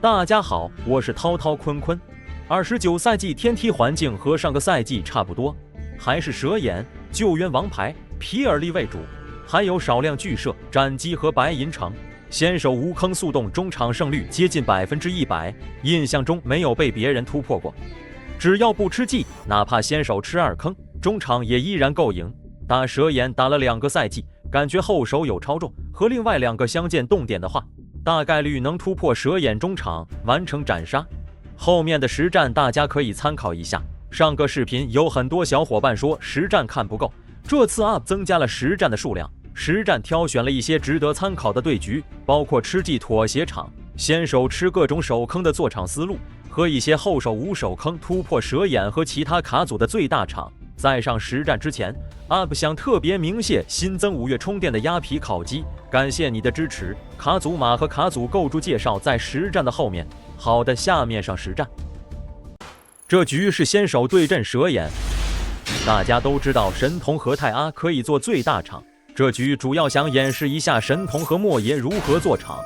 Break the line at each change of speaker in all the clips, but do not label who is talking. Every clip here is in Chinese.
大家好，我是涛涛坤坤。29赛季天梯环境和上个赛季差不多，还是蛇眼、救援王牌、皮尔利为主，还有少量巨射、斩击和白银城。先手无坑速冻，中场胜率接近100%，印象中没有被别人突破过。只要不吃技，哪怕先手吃2坑，中场也依然够赢。打蛇眼打了2个赛季，感觉后手有超重，和另外2个相见动点的话，大概率能突破蛇眼中场完成斩杀。后面的实战大家可以参考一下。上个视频有很多小伙伴说实战看不够，这次 UP 增加了实战的数量，实战挑选了一些值得参考的对局，包括吃技妥协场、先手吃各种手坑的做场思路，和一些后手无手坑突破蛇眼和其他卡组的最大场。在上实战之前，UP 想特别鸣谢新增5月充电的鸭皮烤鸡，感谢你的支持。卡组码和卡组构筑介绍在实战的后面。好的，下面上实战。这局是先手对阵蛇眼，大家都知道神童和泰阿可以做最大场，这局主要想演示一下神童和莫爷如何做场。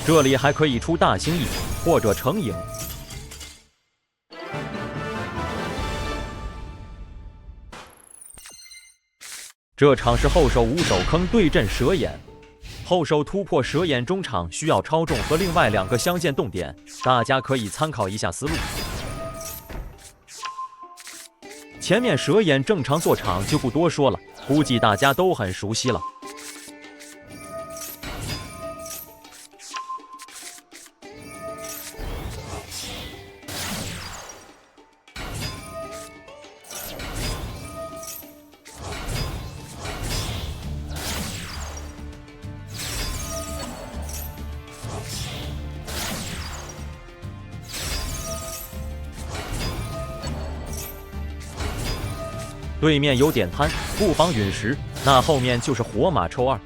这里还可以出大星翼或者成影。这场是后手无手坑对阵蛇眼，后手突破蛇眼中场需要超重和另外2个相见动点，大家可以参考一下思路。前面蛇眼正常做场就不多说了，估计大家都很熟悉了。对面有点贪，不妨陨石，那后面就是火马抽2。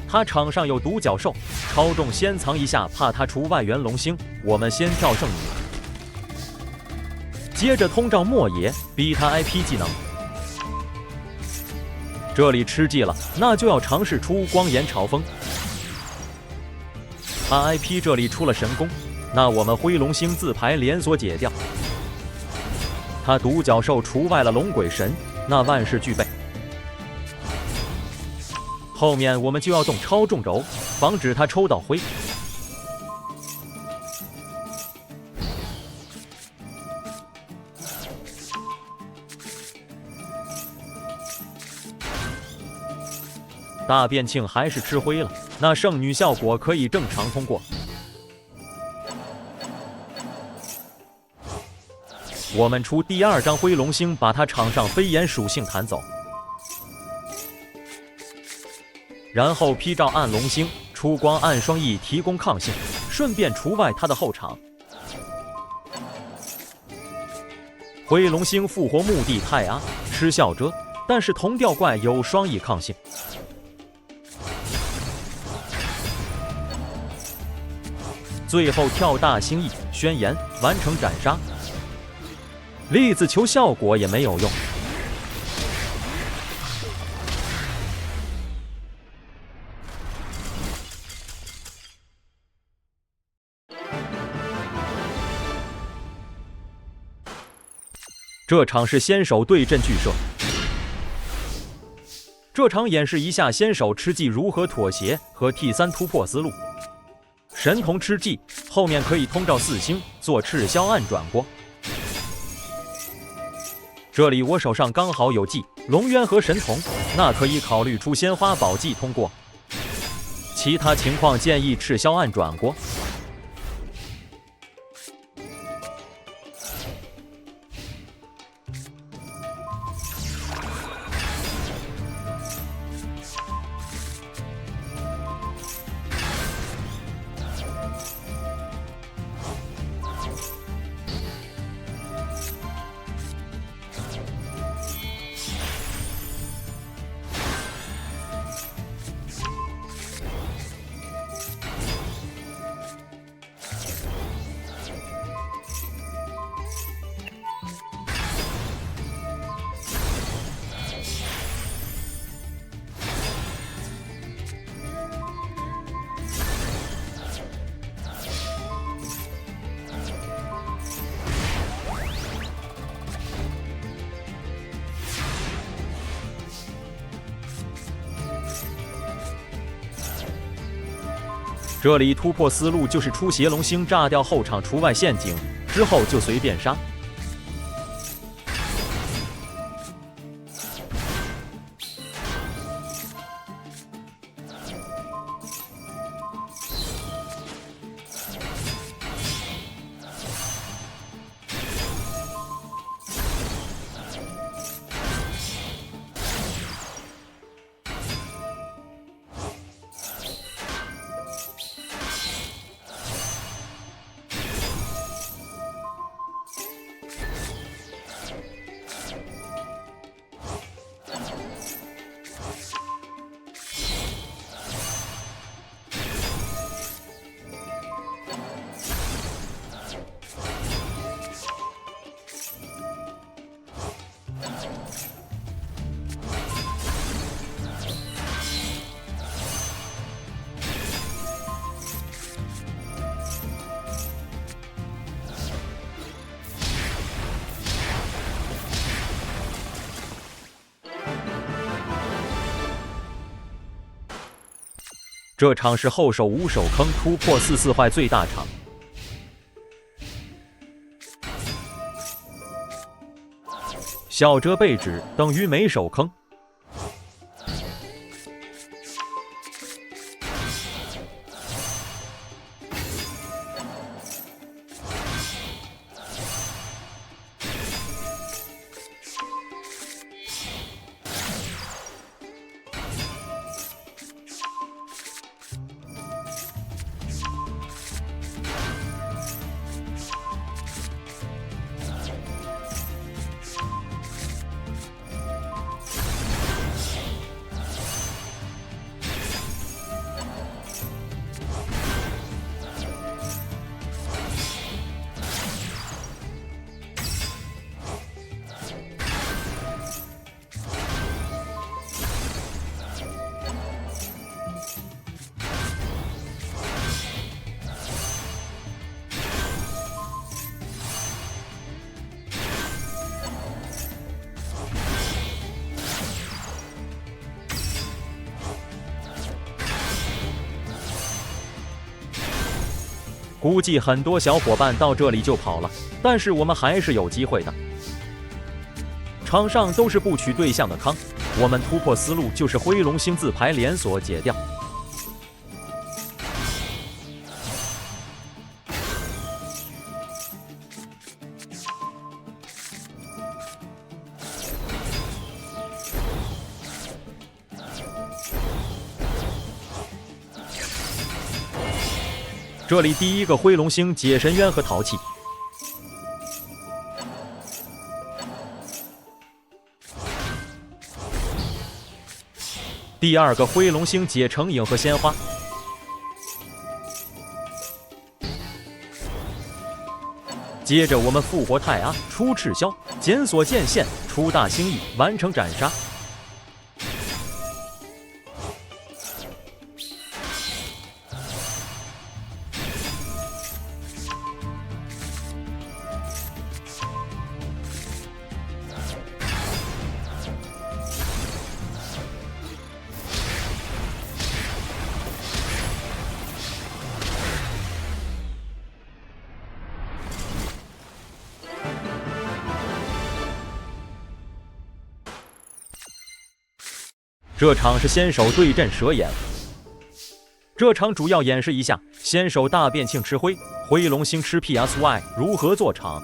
他场上有独角兽，超重先藏一下，怕他出外援龙星，我们先跳圣女，接着通照莫爷，逼他 IP 技能。这里吃技了，那就要尝试出光炎嘲风。他 IP 这里出了神功，那我们灰龙星自排连锁解掉。他独角兽除外了龙鬼神，那万事俱备。后面我们就要动超重轴，防止他抽到灰。大变庆还是吃灰了，那圣女效果可以正常通过。我们出第2张灰龙星，把他场上飞檐属性弹走，然后批照暗龙星，出光暗双翼提供抗性，顺便除外他的后场。灰龙星复活墓地泰阿吃笑遮，但是铜吊怪有双翼抗性。最后跳大星翼宣言完成斩杀，粒子球效果也没有用。这场是先手对阵巨射，这场演示一下先手吃技如何妥协和 T3 突破思路。神童吃技，后面可以通照4星做赤霄暗转锅。这里我手上刚好有技，龙渊和神童，那可以考虑出鲜花宝技通过，其他情况建议赤霄暗转过。这里突破思路就是出邪龙星，炸掉后场除外陷阱，之后就随便杀。这场是后手无手坑突破4-4坏最大场。小折被指等于没手坑。估计很多小伙伴到这里就跑了，但是我们还是有机会的。场上都是不取对象的康，我们突破思路就是灰龙星自排连锁解掉。这里第一个灰龙星解深渊和淘气，第二个灰龙星解成影和鲜花，接着我们复活泰阿，出赤霄，检索剑线，出大星翼，完成斩杀。这场是先手对阵蛇眼。这场主要演示一下先手大变庆吃灰，灰龙星吃 PSY 如何做场。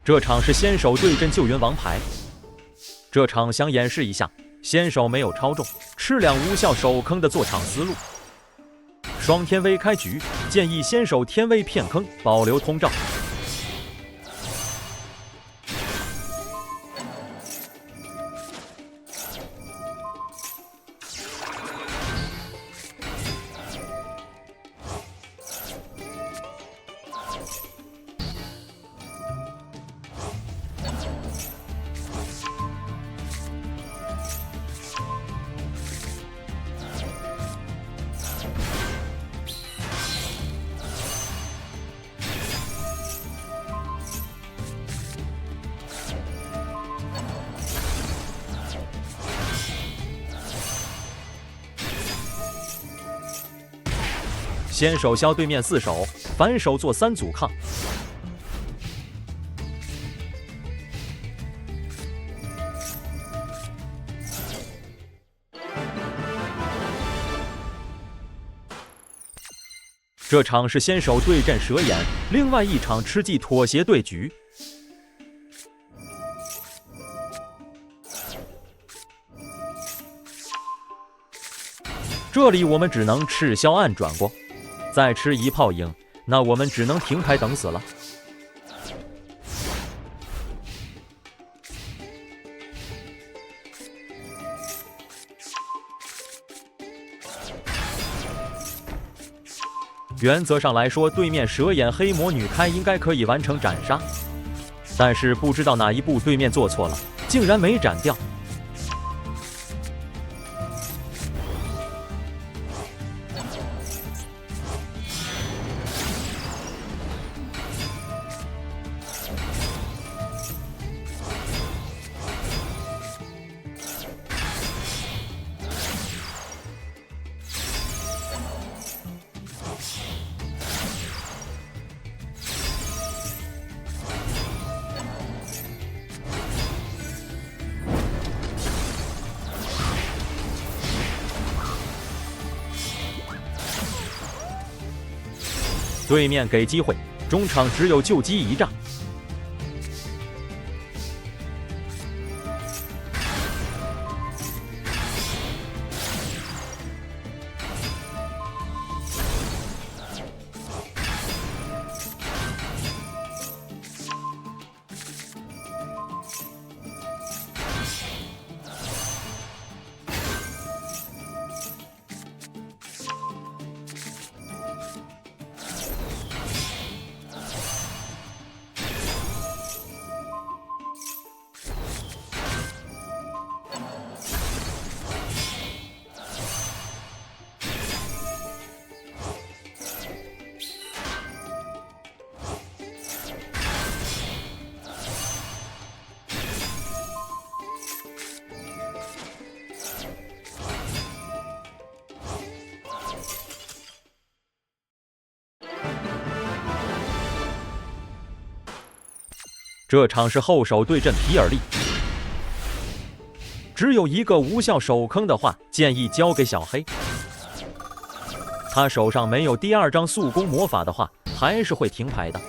这场是先手对阵救援王牌。这场想演示一下先手没有超中，吃两无效手坑的做场思路。双天威开局，建议先手天威骗坑，保留通照。先手削对面4手，反手做3阻抗。这场是先手对阵蛇眼，另外一场吃鸡妥协对局。这里我们只能赤霄暗转过。再吃一炮赢，那我们只能停牌等死了。原则上来说，对面蛇眼黑魔女开应该可以完成斩杀，但是不知道哪一步对面做错了，竟然没斩掉。对面给机会，中场只有救机一仗。这场是后手对阵皮尔利。只有一个无效手坑的话，建议交给小黑。他手上没有第二张速攻魔法的话，还是会停牌的。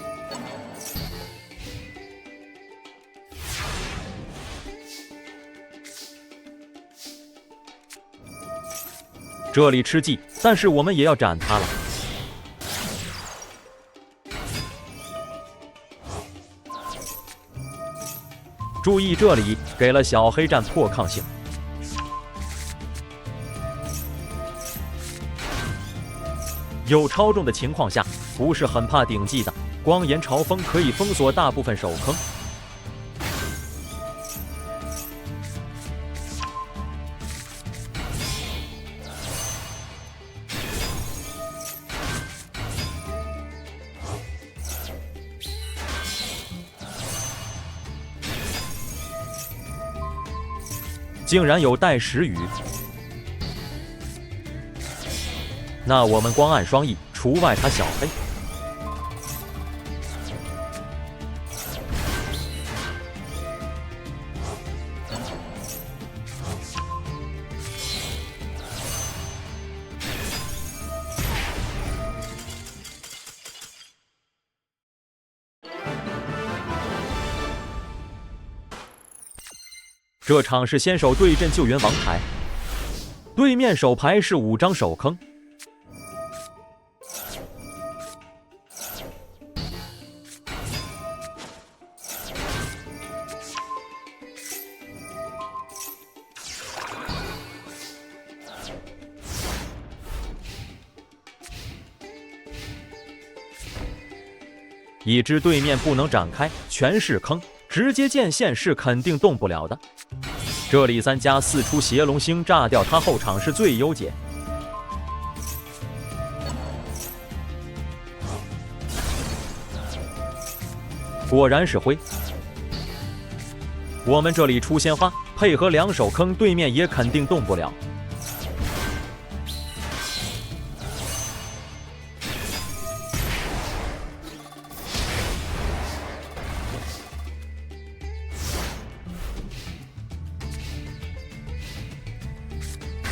这里吃鸡，但是我们也要斩他了。注意，这里给了小黑战破抗性。有超重的情况下，不是很怕顶技的。光炎潮风可以封锁大部分手坑。竟然有带时雨，那我们光按双翼，除外他小黑。这场是先手对阵救援王牌，对面手牌是5张手坑。已知对面不能展开，全是坑，直接见线是肯定动不了的。这里3+4出邪龙星炸掉他后场是最优解。果然是灰。我们这里出鲜花，配合2手坑，对面也肯定动不了。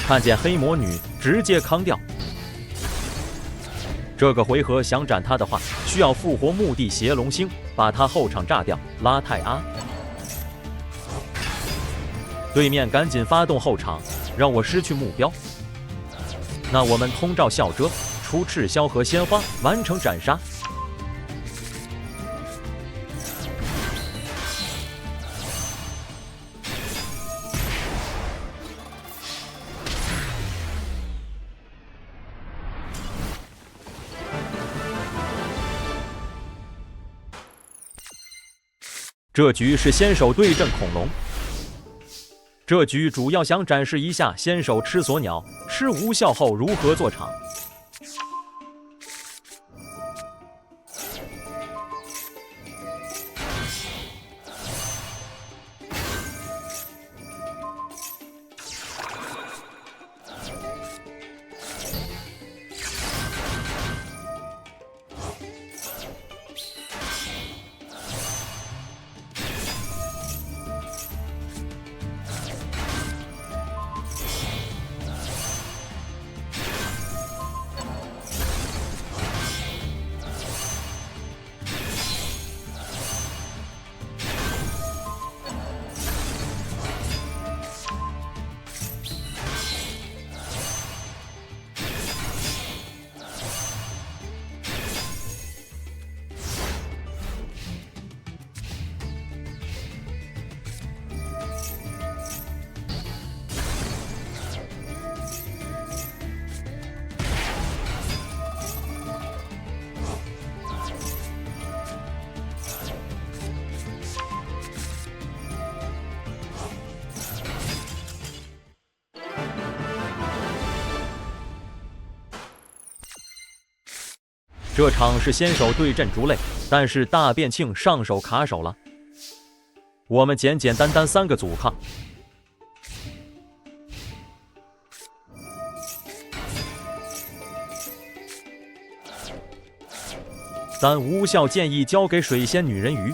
看见黑魔女，直接康掉。这个回合想斩他的话，需要复活墓地邪龙星，把他后场炸掉，拉泰阿。对面赶紧发动后场，让我失去目标。那我们通照笑遮，出赤霄和鲜花，完成斩杀。这局是先手对阵恐龙。这局主要想展示一下先手吃锁鸟、吃无效后如何做场。这场是先手对阵竹类，但是大变庆上手卡手了。我们简简单单3个阻抗。但无效建议交给水仙女人鱼。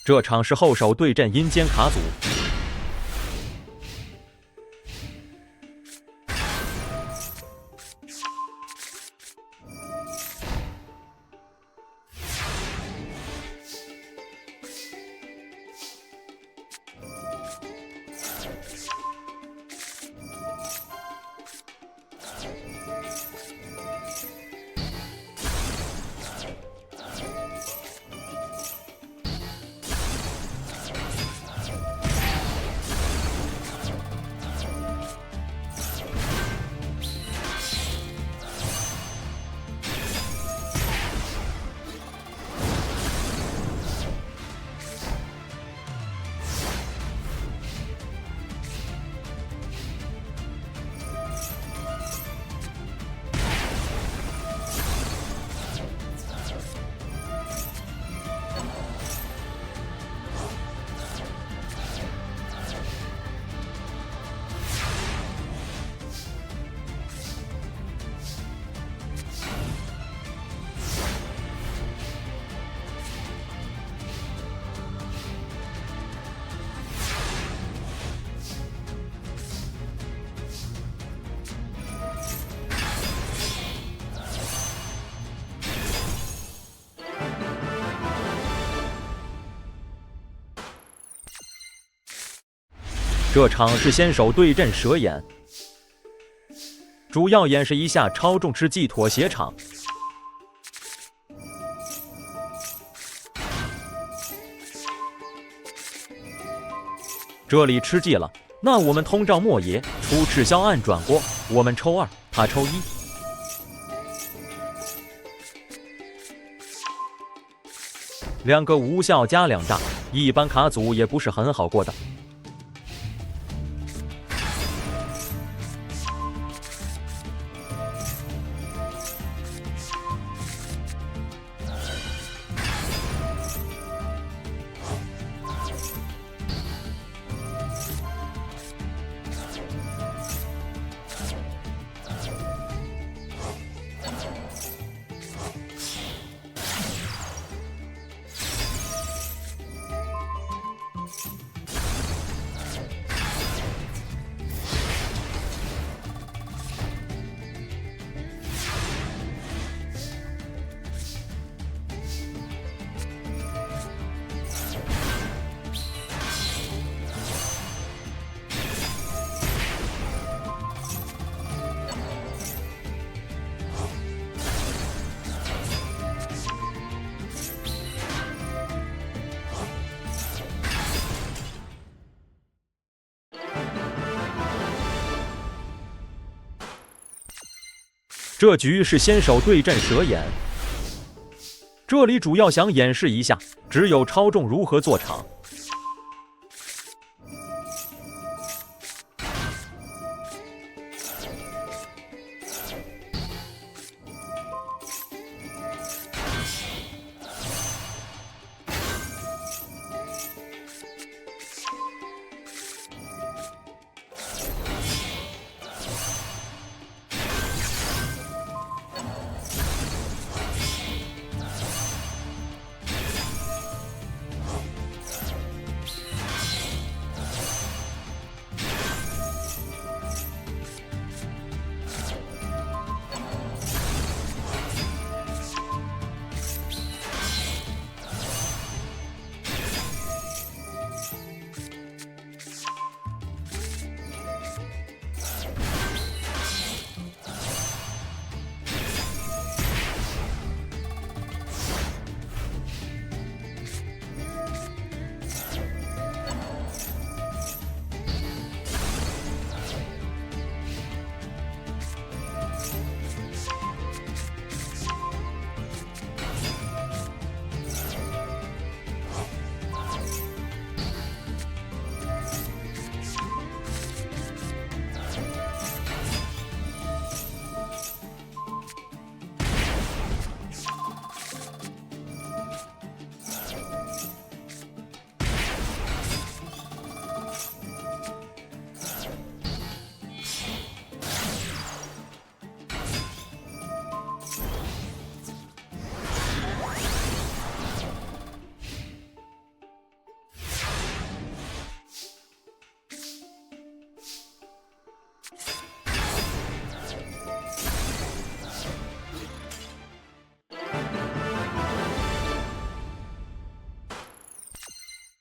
这场是后手对阵阴间卡组。这场是先手对阵蛇眼，主要演示一下超重吃鸡妥协场。这里吃鸡了，那我们通照莫邪出赤霄暗转锅，我们抽2，他抽1。2个无效加2炸，一般卡组也不是很好过的。这局是先手对阵蛇眼，这里主要想演示一下，只有超重如何做场。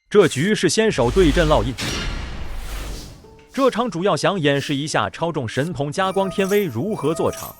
这局是先手对阵烙印。这场主要想演示一下超重神童加光天威如何做场。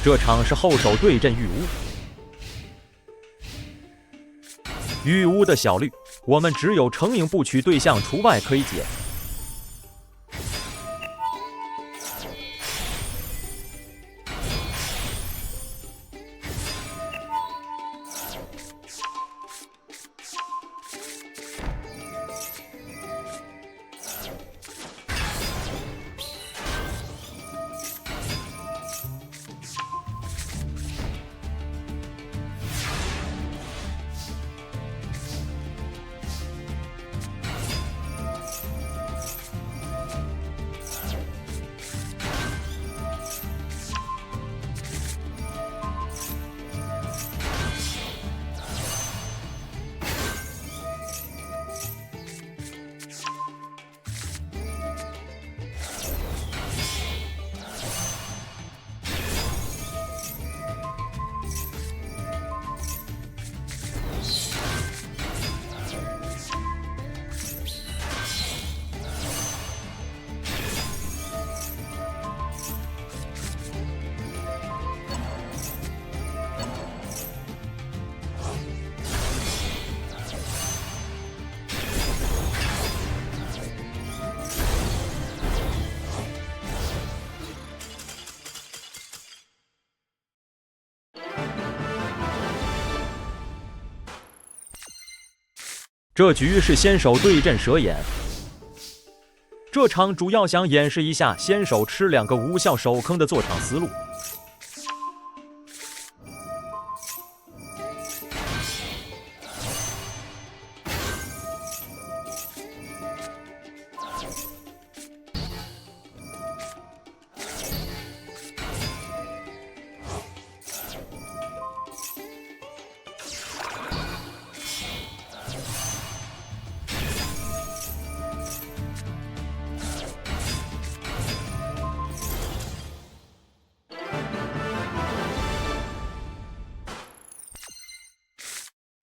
这场是后手对阵玉屋。玉屋的小绿，我们只有成影部曲对象除外可以解。这局是先手对阵蛇眼。这场主要想演示一下先手吃2个无效手坑的做场思路。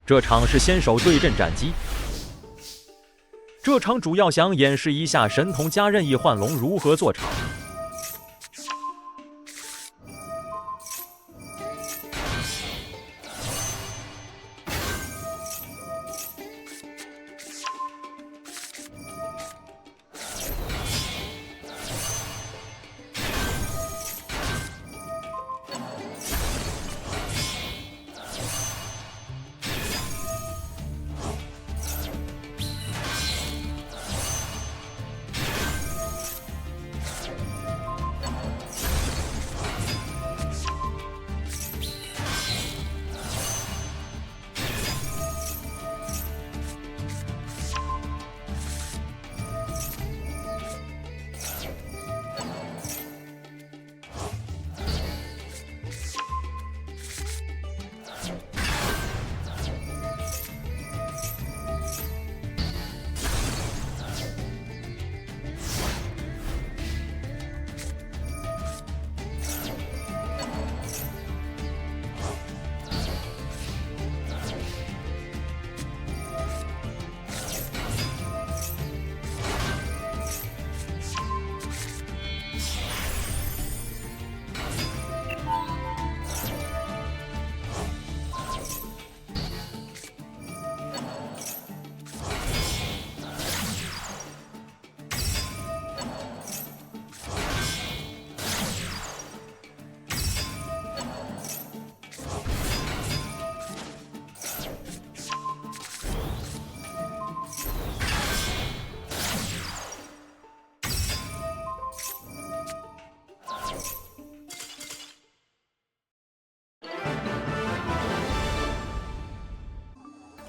这场是先手对阵斩击。这场主要想演示一下神童加任意幻龙如何做场。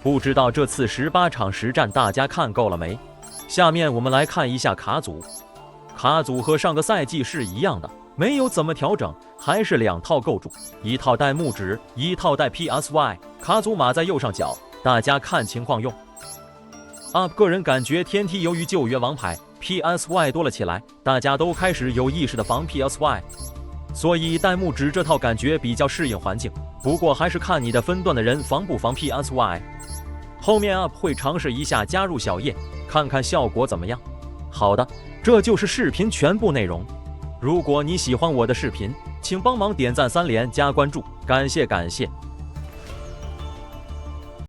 不知道这次18场实战大家看够了没？下面我们来看一下卡组。卡组和上个赛季是一样的，没有怎么调整，还是2套构筑，一套带木质，一套带 PSY。卡组码在右上角，大家看情况用。个人感觉天梯由于救援王牌 PSY 多了起来，大家都开始有意识的防 PSY， 所以带木质这套感觉比较适应环境。不过还是看你的分段的人防不防 PSY。后面 UP 会尝试一下加入小叶，看看效果怎么样。好的，这就是视频全部内容。如果你喜欢我的视频，请帮忙点赞3连加关注，感谢。